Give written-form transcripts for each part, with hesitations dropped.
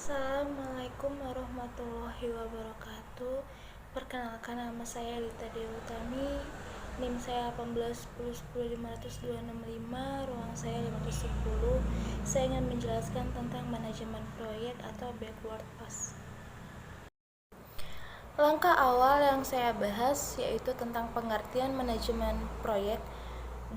Assalamualaikum warahmatullahi wabarakatuh. Perkenalkan, nama saya Lita Dewi Utami. NIM saya 1810105265, ruang saya 510. Saya ingin menjelaskan tentang manajemen proyek atau backward pass. Langkah awal yang saya bahas yaitu tentang pengertian manajemen proyek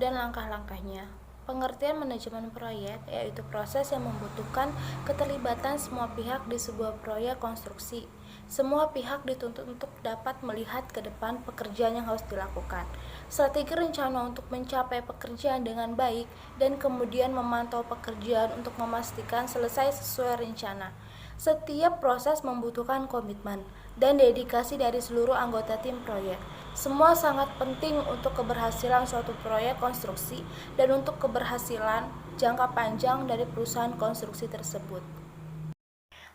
dan langkah-langkahnya. Pengertian manajemen proyek yaitu proses yang membutuhkan keterlibatan semua pihak di sebuah proyek konstruksi. Semua pihak dituntut untuk dapat melihat ke depan pekerjaan yang harus dilakukan, strategi rencana untuk mencapai pekerjaan dengan baik, dan kemudian memantau pekerjaan untuk memastikan selesai sesuai rencana. Setiap proses membutuhkan komitmen dan dedikasi dari seluruh anggota tim proyek. Semua sangat penting untuk keberhasilan suatu proyek konstruksi dan untuk keberhasilan jangka panjang dari perusahaan konstruksi tersebut.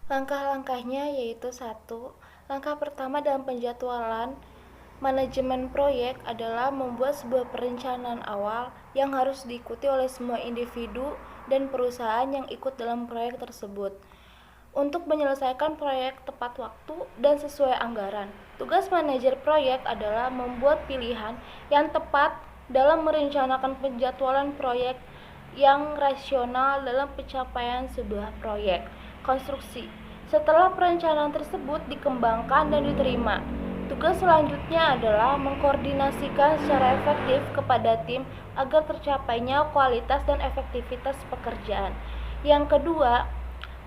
Langkah-langkahnya yaitu 1. Langkah pertama dalam penjadwalan manajemen proyek adalah membuat sebuah perencanaan awal yang harus diikuti oleh semua individu dan perusahaan yang ikut dalam proyek tersebut untuk menyelesaikan proyek tepat waktu dan sesuai anggaran. Tugas manajer proyek adalah membuat pilihan yang tepat dalam merencanakan penjadwalan proyek yang rasional dalam pencapaian sebuah proyek konstruksi. Setelah perencanaan tersebut dikembangkan dan diterima, tugas selanjutnya adalah mengkoordinasikan secara efektif kepada tim agar tercapainya kualitas dan efektivitas pekerjaan.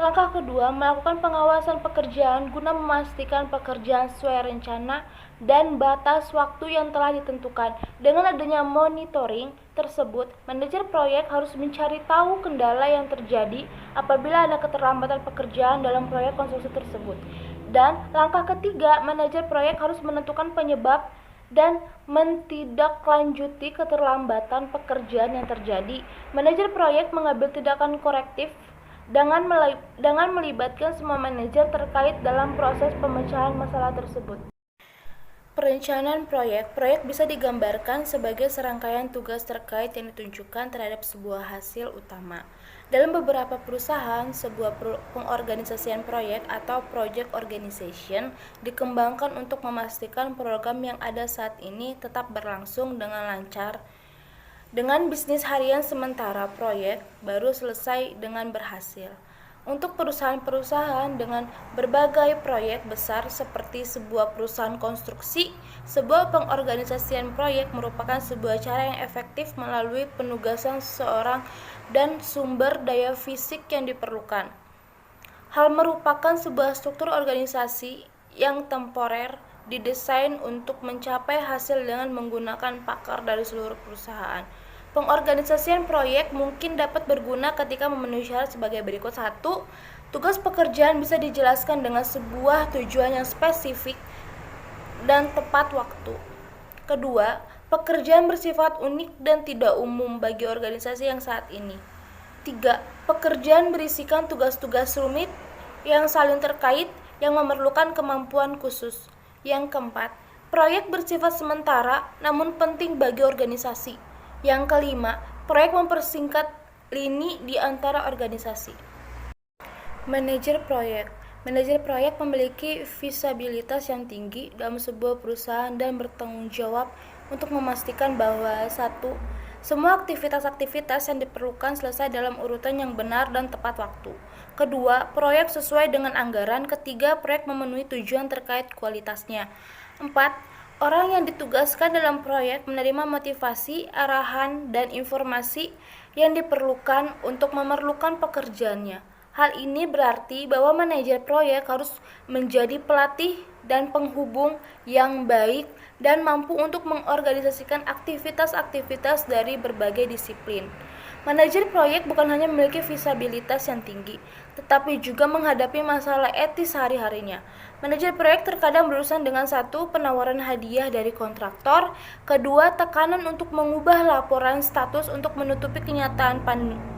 Langkah kedua, melakukan pengawasan pekerjaan guna memastikan pekerjaan sesuai rencana dan batas waktu yang telah ditentukan. Dengan adanya monitoring tersebut, manajer proyek harus mencari tahu kendala yang terjadi apabila ada keterlambatan pekerjaan dalam proyek konstruksi tersebut. Dan langkah ketiga, manajer proyek harus menentukan penyebab dan mentindaklanjuti keterlambatan pekerjaan yang terjadi. Manajer proyek mengambil tindakan korektif dengan melibatkan semua manajer terkait dalam proses pemecahan masalah tersebut. Perencanaan proyek bisa digambarkan sebagai serangkaian tugas terkait yang ditunjukkan terhadap sebuah hasil utama. Dalam beberapa perusahaan, sebuah pengorganisasian proyek atau project organization dikembangkan untuk memastikan program yang ada saat ini tetap berlangsung dengan lancar. Dengan bisnis harian sementara, proyek baru selesai dengan berhasil. Untuk perusahaan-perusahaan dengan berbagai proyek besar seperti sebuah perusahaan konstruksi, sebuah pengorganisasian proyek merupakan sebuah cara yang efektif melalui penugasan seseorang dan sumber daya fisik yang diperlukan. Hal merupakan sebuah struktur organisasi yang temporer didesain untuk mencapai hasil dengan menggunakan pakar dari seluruh perusahaan. Pengorganisasian proyek mungkin dapat berguna ketika memenuhi syarat sebagai berikut. 1. Tugas pekerjaan bisa dijelaskan dengan sebuah tujuan yang spesifik dan tepat waktu. 2. Pekerjaan bersifat unik dan tidak umum bagi organisasi yang saat ini. 3. Pekerjaan berisikan tugas-tugas rumit yang saling terkait yang memerlukan kemampuan khusus. Yang keempat, proyek bersifat sementara namun penting bagi organisasi. Yang kelima, proyek mempersingkat lini di antara organisasi. Manajer proyek memiliki visibilitas yang tinggi dalam sebuah perusahaan dan bertanggung jawab untuk memastikan bahwa 1. Semua aktivitas-aktivitas yang diperlukan selesai dalam urutan yang benar dan tepat waktu. 2. Proyek sesuai dengan anggaran. 3. Proyek memenuhi tujuan terkait kualitasnya. 4. Orang yang ditugaskan dalam proyek menerima motivasi, arahan, dan informasi yang diperlukan untuk memerlukan pekerjaannya. Hal ini berarti bahwa manajer proyek harus menjadi pelatih dan penghubung yang baik dan mampu untuk mengorganisasikan aktivitas-aktivitas dari berbagai disiplin. Manajer proyek bukan hanya memiliki visibilitas yang tinggi, tetapi juga menghadapi masalah etis sehari-harinya. Manajer proyek terkadang berurusan dengan 1. Penawaran hadiah dari kontraktor, 2. Tekanan untuk mengubah laporan status untuk menutupi kenyataan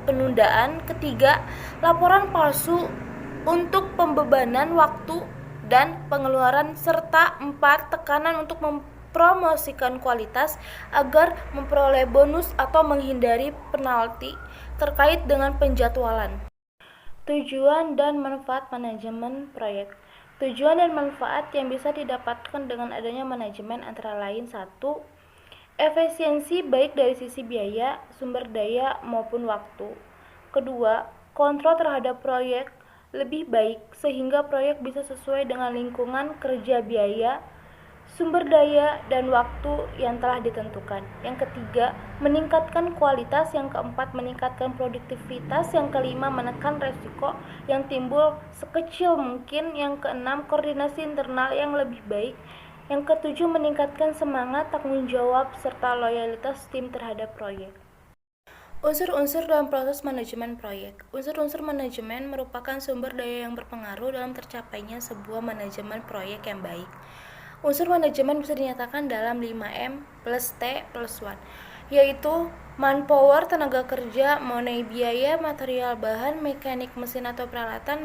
penundaan, 3. Laporan palsu untuk pembebanan waktu dan pengeluaran, serta 4. Tekanan untuk mempromosikan kualitas agar memperoleh bonus atau menghindari penalti terkait dengan penjadwalan. Tujuan dan manfaat manajemen proyek. Tujuan dan manfaat yang bisa didapatkan dengan adanya manajemen antara lain: 1. Efisiensi baik dari sisi biaya, sumber daya, maupun waktu. Kedua, kontrol terhadap proyek lebih baik sehingga proyek bisa sesuai dengan lingkungan kerja biaya, sumber daya, dan waktu yang telah ditentukan. Yang ketiga, meningkatkan kualitas. Yang keempat, meningkatkan produktivitas. Yang kelima, menekan resiko yang timbul sekecil mungkin. Yang keenam, koordinasi internal yang lebih baik. Yang ketujuh, meningkatkan semangat, tanggung jawab, serta loyalitas tim terhadap proyek. Unsur-unsur dalam proses manajemen proyek. Unsur-unsur manajemen merupakan sumber daya yang berpengaruh dalam tercapainya sebuah manajemen proyek yang baik. Unsur manajemen bisa dinyatakan dalam 5M plus T plus 1, yaitu manpower, tenaga kerja, money, biaya, material bahan, mekanik, mesin atau peralatan,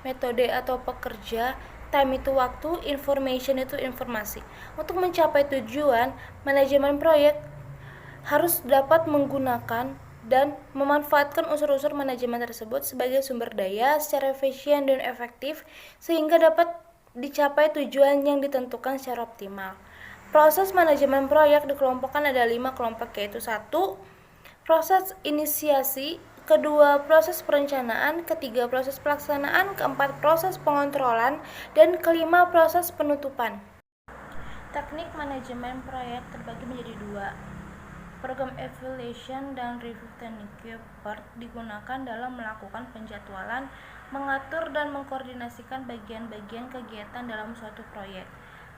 metode atau pekerja, time itu waktu, information itu informasi. Untuk mencapai tujuan, manajemen proyek harus dapat menggunakan dan memanfaatkan unsur-unsur manajemen tersebut sebagai sumber daya secara efisien dan efektif sehingga dapat dicapai tujuan yang ditentukan secara optimal. Proses manajemen proyek dikelompokkan ada 5 kelompok, yaitu 1. Proses inisiasi, kedua proses perencanaan, ketiga proses pelaksanaan, keempat proses pengontrolan, dan kelima proses penutupan. Teknik manajemen proyek terbagi menjadi 2. Program evaluation dan review teknik PERT digunakan dalam melakukan penjadwalan, mengatur dan mengkoordinasikan bagian-bagian kegiatan dalam suatu proyek.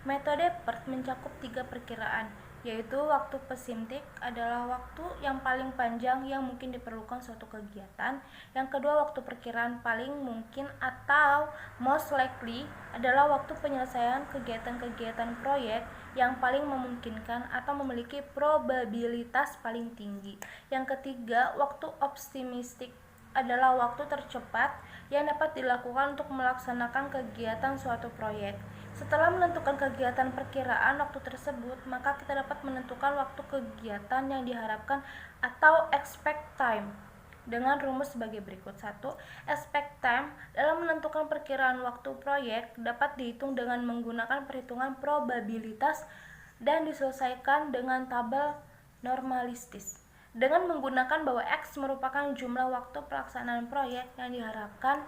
Metode PERT mencakup 3 perkiraan, yaitu waktu pesimptik adalah waktu yang paling panjang yang mungkin diperlukan suatu kegiatan. Yang kedua, waktu perkiraan paling mungkin atau most likely adalah waktu penyelesaian kegiatan-kegiatan proyek yang paling memungkinkan atau memiliki probabilitas paling tinggi. Yang ketiga, waktu optimistik adalah waktu tercepat yang dapat dilakukan untuk melaksanakan kegiatan suatu proyek. Setelah menentukan kegiatan perkiraan waktu tersebut, maka kita dapat menentukan waktu kegiatan yang diharapkan atau expect time dengan rumus sebagai berikut. 1. Expect time dalam menentukan perkiraan waktu proyek dapat dihitung dengan menggunakan perhitungan probabilitas dan diselesaikan dengan tabel normalistis dengan menggunakan bahwa X merupakan jumlah waktu pelaksanaan proyek yang diharapkan,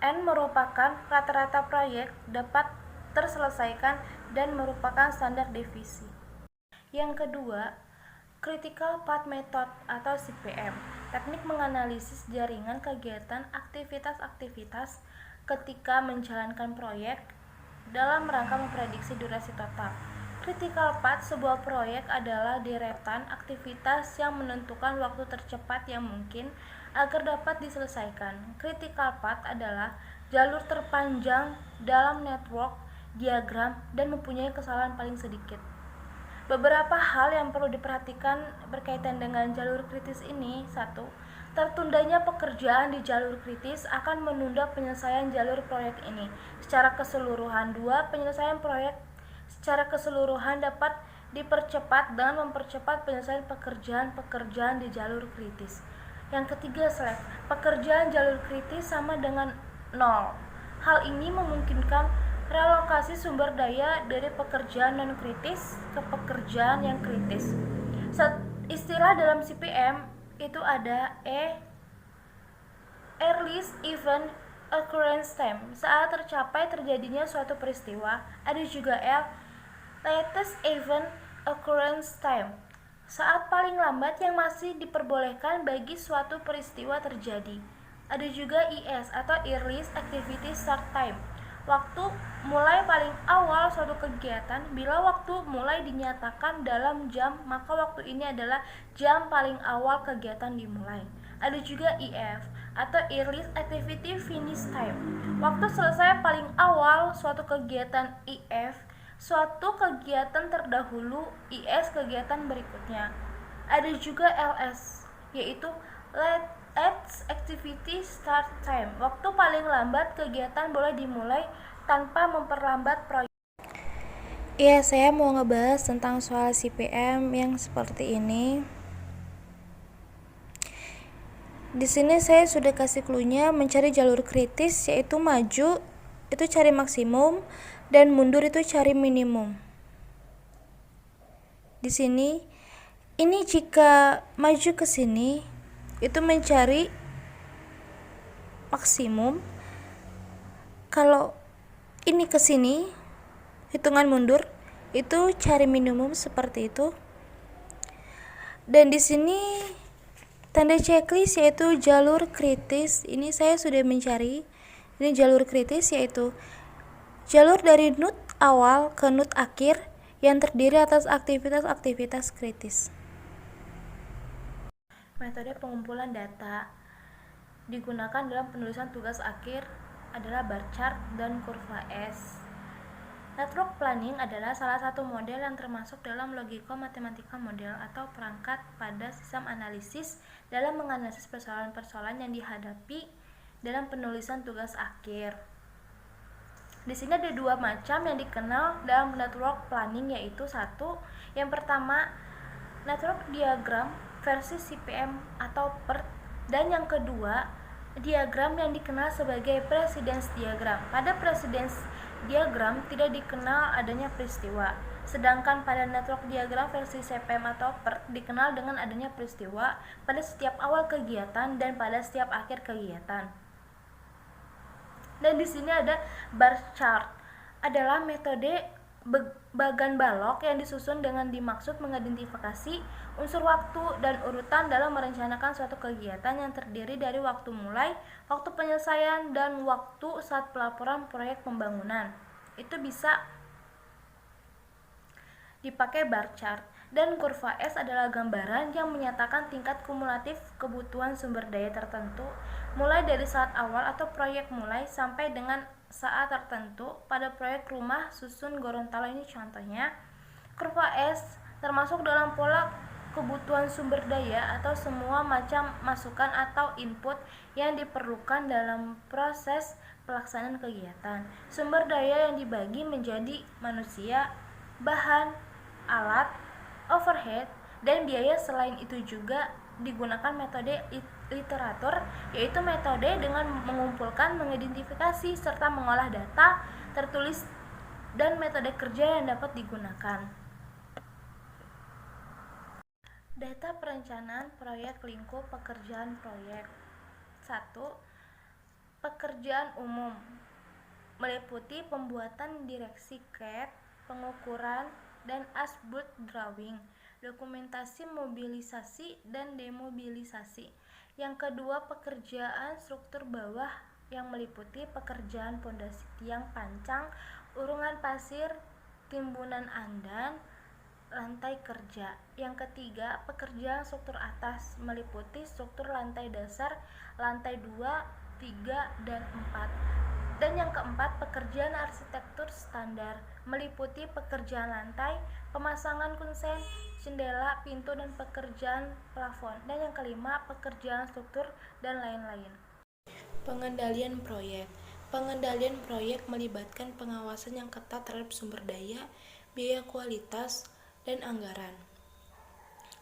N merupakan rata-rata proyek dapat terselesaikan, dan merupakan standar deviasi. Yang kedua, Critical Path Method atau CPM, teknik menganalisis jaringan kegiatan aktivitas-aktivitas ketika menjalankan proyek dalam rangka memprediksi durasi total. Critical path sebuah proyek adalah deretan aktivitas yang menentukan waktu tercepat yang mungkin agar dapat diselesaikan. Critical path adalah jalur terpanjang dalam network diagram dan mempunyai kesalahan paling sedikit. Beberapa hal yang perlu diperhatikan berkaitan dengan jalur kritis ini. 1. Tertundanya pekerjaan di jalur kritis akan menunda penyelesaian jalur proyek ini secara keseluruhan. 2. Penyelesaian proyek secara keseluruhan dapat dipercepat dengan mempercepat penyelesaian pekerjaan-pekerjaan di jalur kritis. Yang ketiga, slack. Pekerjaan jalur kritis sama dengan 0. Hal ini memungkinkan relokasi sumber daya dari pekerjaan non-kritis ke pekerjaan yang kritis. Istilah dalam CPM itu ada earliest event occurrence time, saat terjadinya suatu peristiwa. Ada juga latest event occurrence time, saat paling lambat yang masih diperbolehkan bagi suatu peristiwa terjadi. Ada juga ES atau earliest activity start time, waktu mulai paling awal suatu kegiatan. Bila waktu mulai dinyatakan dalam jam, maka waktu ini adalah jam paling awal kegiatan dimulai. Ada juga EF atau earliest activity finish time, waktu selesai paling awal suatu kegiatan. EF suatu kegiatan terdahulu, ES kegiatan berikutnya. Ada juga LS, yaitu latest activity start time, waktu paling lambat kegiatan boleh dimulai tanpa memperlambat proyek. Iya, saya mau ngebahas tentang soal CPM yang seperti ini. Di sini saya sudah kasih clue-nya, mencari jalur kritis yaitu maju itu cari maksimum dan mundur itu cari minimum. Di sini ini jika maju ke sini itu mencari maksimum. Kalau ini ke sini hitungan mundur itu cari minimum seperti itu. Dan di sini tanda checklist yaitu jalur kritis. Ini saya sudah mencari. Ini jalur kritis yaitu jalur dari node awal ke node akhir yang terdiri atas aktivitas-aktivitas kritis. Metode pengumpulan data digunakan dalam penulisan tugas akhir adalah bar chart dan kurva S. Network planning adalah salah satu model yang termasuk dalam logiko-matematika model atau perangkat pada sistem analisis dalam menganalisis persoalan-persoalan yang dihadapi dalam penulisan tugas akhir. Di sini ada dua macam yang dikenal dalam network planning, yaitu satu, yang pertama network diagram versi CPM atau PERT, dan yang kedua diagram yang dikenal sebagai precedence diagram. Pada precedence diagram tidak dikenal adanya peristiwa, sedangkan pada network diagram versi CPM atau PERT dikenal dengan adanya peristiwa pada setiap awal kegiatan dan pada setiap akhir kegiatan. Dan di sini ada bar chart adalah metode bagan balok yang disusun dengan dimaksud mengidentifikasi unsur waktu dan urutan dalam merencanakan suatu kegiatan yang terdiri dari waktu mulai, waktu penyelesaian, dan waktu saat pelaporan proyek pembangunan. Itu bisa dipakai bar chart. Dan kurva S adalah gambaran yang menyatakan tingkat kumulatif kebutuhan sumber daya tertentu mulai dari saat awal atau proyek mulai sampai dengan saat tertentu. Pada proyek rumah susun Gorontalo ini contohnya. Kurva S termasuk dalam pola kebutuhan sumber daya atau semua macam masukan atau input yang diperlukan dalam proses pelaksanaan kegiatan. Sumber daya yang dibagi menjadi manusia, bahan, alat, overhead, dan biaya. Selain itu juga digunakan metode literatur, yaitu metode dengan mengumpulkan, mengidentifikasi, serta mengolah data tertulis, dan metode kerja yang dapat digunakan. Data perencanaan proyek lingkup pekerjaan proyek. 1. Pekerjaan umum meliputi pembuatan direksi CAD, pengukuran, dan asbud drawing, dokumentasi mobilisasi dan demobilisasi. Yang kedua, pekerjaan struktur bawah yang meliputi pekerjaan pondasi tiang pancang, urungan pasir, timbunan andan, lantai kerja. Yang ketiga, pekerjaan struktur atas meliputi struktur lantai dasar, lantai 2, 3, dan 4. Dan yang keempat, pekerjaan arsitektur standar meliputi pekerjaan lantai, pemasangan kusen, jendela, pintu, dan pekerjaan plafon. Dan yang kelima, pekerjaan struktur dan lain-lain. Pengendalian proyek. Pengendalian proyek melibatkan pengawasan yang ketat terhadap sumber daya, biaya, kualitas, dan anggaran.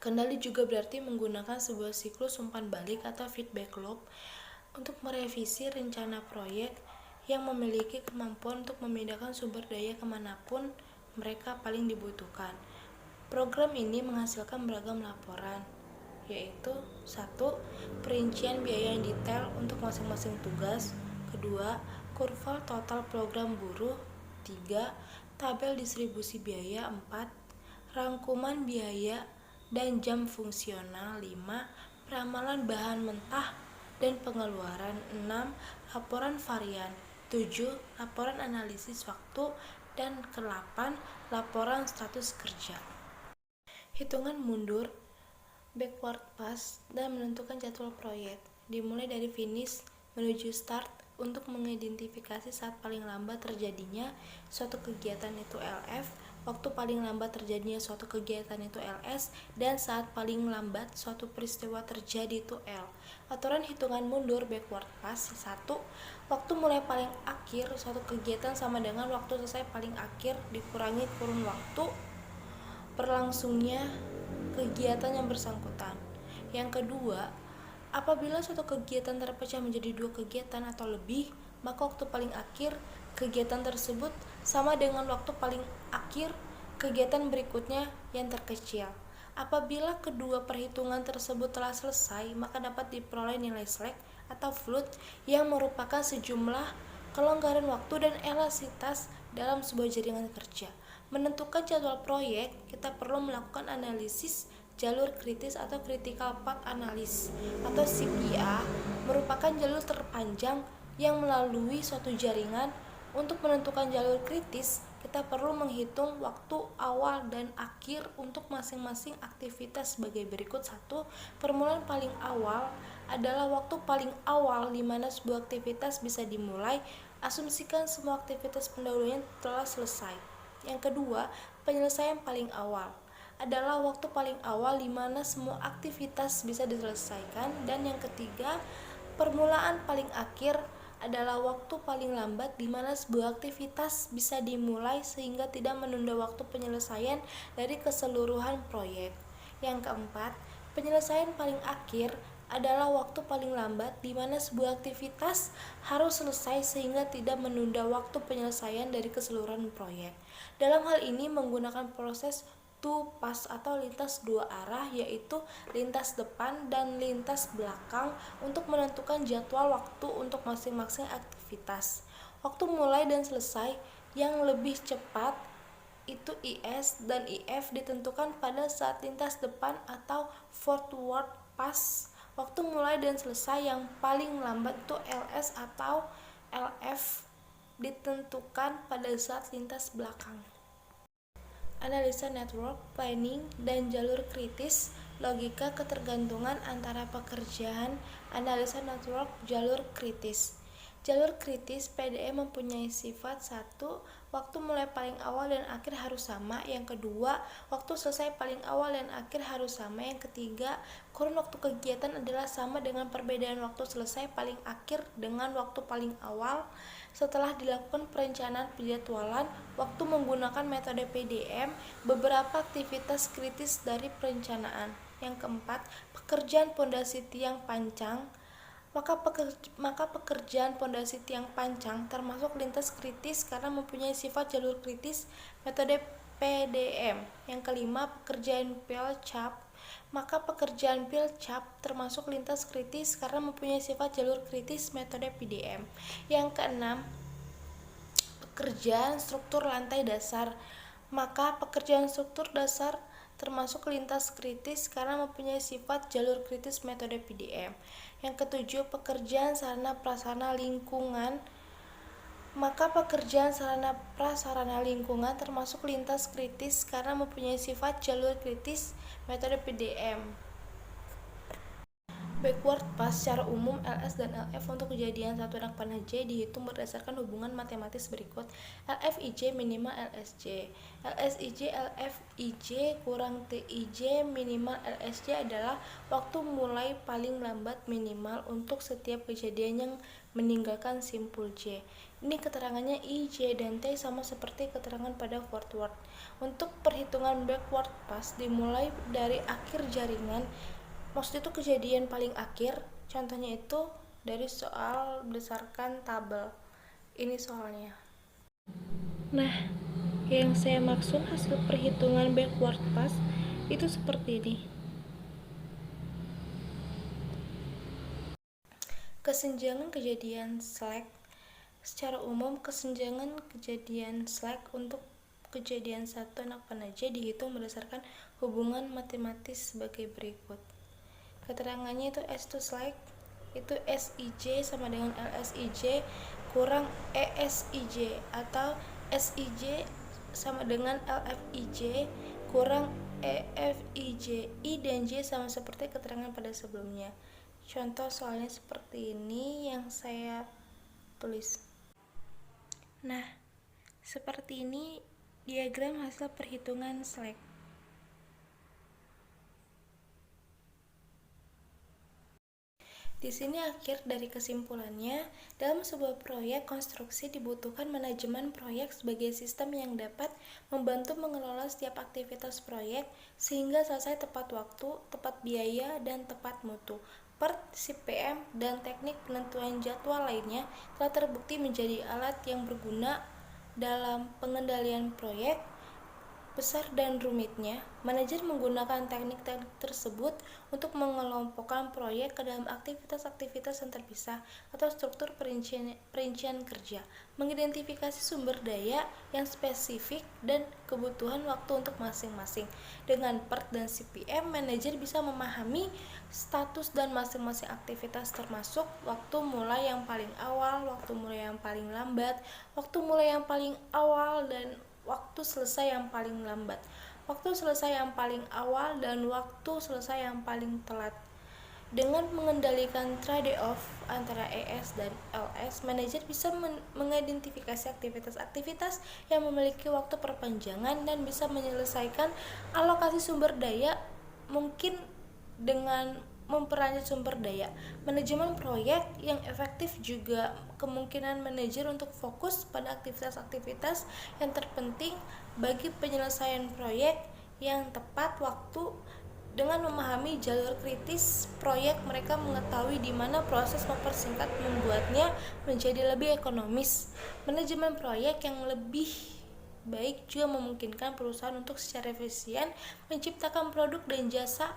Kendali juga berarti menggunakan sebuah siklus umpan balik atau feedback loop untuk merevisi rencana proyek yang memiliki kemampuan untuk memindahkan sumber daya kemanapun mereka paling dibutuhkan. Program ini menghasilkan beragam laporan, yaitu 1. Perincian biaya yang detail untuk masing-masing tugas. 2. Kurva total program buruh. 3. Tabel distribusi biaya. 4. Rangkuman biaya dan jam fungsional. 5. Peramalan bahan mentah dan pengeluaran. 6. Laporan varian. 7. Laporan analisis waktu. Dan ke-8. Laporan status kerja. Hitungan mundur, backward pass, dan menentukan jadwal proyek dimulai dari finish menuju start untuk mengidentifikasi saat paling lambat terjadinya suatu kegiatan itu LF, waktu paling lambat terjadinya suatu kegiatan itu LS, dan saat paling lambat suatu peristiwa terjadi itu L. Aturan hitungan mundur backward pass. 1. Waktu mulai paling akhir suatu kegiatan sama dengan waktu selesai paling akhir dikurangi kurun waktu berlangsungnya kegiatan yang bersangkutan. Yang kedua, Apabila suatu kegiatan terpecah menjadi 2 kegiatan atau lebih, maka waktu paling akhir kegiatan tersebut sama dengan waktu paling akhir kegiatan berikutnya yang terkecil. Apabila kedua perhitungan tersebut telah selesai, maka dapat diperoleh nilai slack atau float yang merupakan sejumlah kelonggaran waktu dan elastisitas dalam sebuah jaringan kerja. Menentukan jadwal proyek, kita perlu melakukan analisis jalur kritis atau critical path analysis atau CPA, merupakan jalur terpanjang yang melalui suatu jaringan. Untuk menentukan jalur kritis, kita perlu menghitung waktu awal dan akhir untuk masing-masing aktivitas sebagai berikut. 1. Permulaan paling awal adalah waktu paling awal di mana sebuah aktivitas bisa dimulai. Asumsikan semua aktivitas pendahulunya telah selesai. Yang kedua, penyelesaian paling awal adalah waktu paling awal di mana semua aktivitas bisa diselesaikan. Dan yang ketiga, permulaan paling akhir adalah waktu paling lambat di mana sebuah aktivitas bisa dimulai sehingga tidak menunda waktu penyelesaian dari keseluruhan proyek. Yang keempat, penyelesaian paling akhir adalah waktu paling lambat di mana sebuah aktivitas harus selesai sehingga tidak menunda waktu penyelesaian dari keseluruhan proyek. Dalam hal ini menggunakan proses two pass atau lintas dua arah, yaitu lintas depan dan lintas belakang untuk menentukan jadwal waktu untuk masing-masing aktivitas. Waktu mulai dan selesai yang lebih cepat itu IS dan IF ditentukan pada saat lintas depan atau forward pass. Waktu mulai dan selesai yang paling lambat itu LS atau LF ditentukan pada saat lintas belakang. Analisa network, planning, dan jalur kritis, logika ketergantungan antara pekerjaan, analisa network, jalur kritis. Jalur kritis PDE mempunyai sifat 1. Waktu mulai paling awal dan akhir harus sama. Yang kedua, waktu selesai paling awal dan akhir harus sama. Yang ketiga, kurun waktu kegiatan adalah sama dengan perbedaan waktu selesai paling akhir dengan waktu paling awal. Setelah dilakukan perencanaan penjadwalan waktu menggunakan metode PDM, beberapa aktivitas kritis dari perencanaan. Yang keempat, pekerjaan pondasi tiang pancang. Maka pekerjaan pondasi tiang pancang termasuk lintas kritis karena mempunyai sifat jalur kritis, metode PDM. Yang kelima, pekerjaan pile cap. Maka pekerjaan pile cap termasuk lintas kritis karena mempunyai sifat jalur kritis, metode PDM. Yang keenam, pekerjaan struktur lantai dasar. Maka pekerjaan struktur dasar termasuk lintas kritis karena mempunyai sifat jalur kritis, metode PDM. Yang ketujuh, pekerjaan sarana prasarana lingkungan. Maka pekerjaan sarana prasarana lingkungan termasuk lintas kritis karena mempunyai sifat jalur kritis, metode PDM. Backward pass secara umum LS dan LF untuk kejadian satu anak panah J dihitung berdasarkan hubungan matematis berikut. LFIJ minimal LSJ. LSIJ LFIJ kurang TIJ minimal LSJ adalah waktu mulai paling lambat minimal untuk setiap kejadian yang meninggalkan simpul J. Ini keterangannya I, J, dan T sama seperti keterangan pada forward. Untuk perhitungan backward pass dimulai dari akhir jaringan. Maksud itu kejadian paling akhir. Contohnya itu dari soal berdasarkan tabel. Ini soalnya. Nah, yang saya maksud hasil perhitungan backward pass itu seperti ini. Kesenjangan kejadian slack. Secara umum, kesenjangan kejadian slack untuk kejadian satu anak panah J dihitung berdasarkan hubungan matematis sebagai berikut. Keterangannya itu S2 slack itu SIJ sama dengan LSIJ kurang ESIJ atau SIJ sama dengan LFIJ kurang EFIJ. I dan J sama seperti keterangan pada sebelumnya. Contoh soalnya seperti ini yang saya tulis. Nah, seperti ini diagram hasil perhitungan slack. Di sini akhir dari kesimpulannya, dalam sebuah proyek konstruksi dibutuhkan manajemen proyek sebagai sistem yang dapat membantu mengelola setiap aktivitas proyek sehingga selesai tepat waktu, tepat biaya, dan tepat mutu. PERT, CPM, dan teknik penentuan jadwal lainnya telah terbukti menjadi alat yang berguna dalam pengendalian proyek besar dan rumitnya. Manajer menggunakan teknik-teknik tersebut untuk mengelompokkan proyek ke dalam aktivitas-aktivitas yang terpisah atau struktur perincian kerja, mengidentifikasi sumber daya yang spesifik dan kebutuhan waktu untuk masing-masing. Dengan PERT dan CPM, manajer bisa memahami status dan masing-masing aktivitas, termasuk waktu mulai yang paling awal, waktu mulai yang paling lambat, waktu mulai yang paling awal, dan waktu selesai yang paling lambat, waktu selesai yang paling awal, dan waktu selesai yang paling telat. Dengan mengendalikan trade-off antara ES dan LS, manajer bisa mengidentifikasi aktivitas-aktivitas yang memiliki waktu perpanjangan dan bisa menyelesaikan alokasi sumber daya mungkin dengan memperlanjut sumber daya. Manajemen proyek yang efektif juga kemungkinan manajer untuk fokus pada aktivitas-aktivitas yang terpenting bagi penyelesaian proyek yang tepat waktu. Dengan memahami jalur kritis proyek, mereka mengetahui di mana proses mempersingkat membuatnya menjadi lebih ekonomis. Manajemen proyek yang lebih baik juga memungkinkan perusahaan untuk secara efisien menciptakan produk dan jasa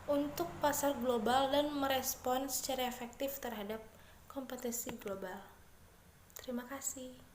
untuk pasar global dan merespons secara efektif terhadap kompetisi global. Terima kasih.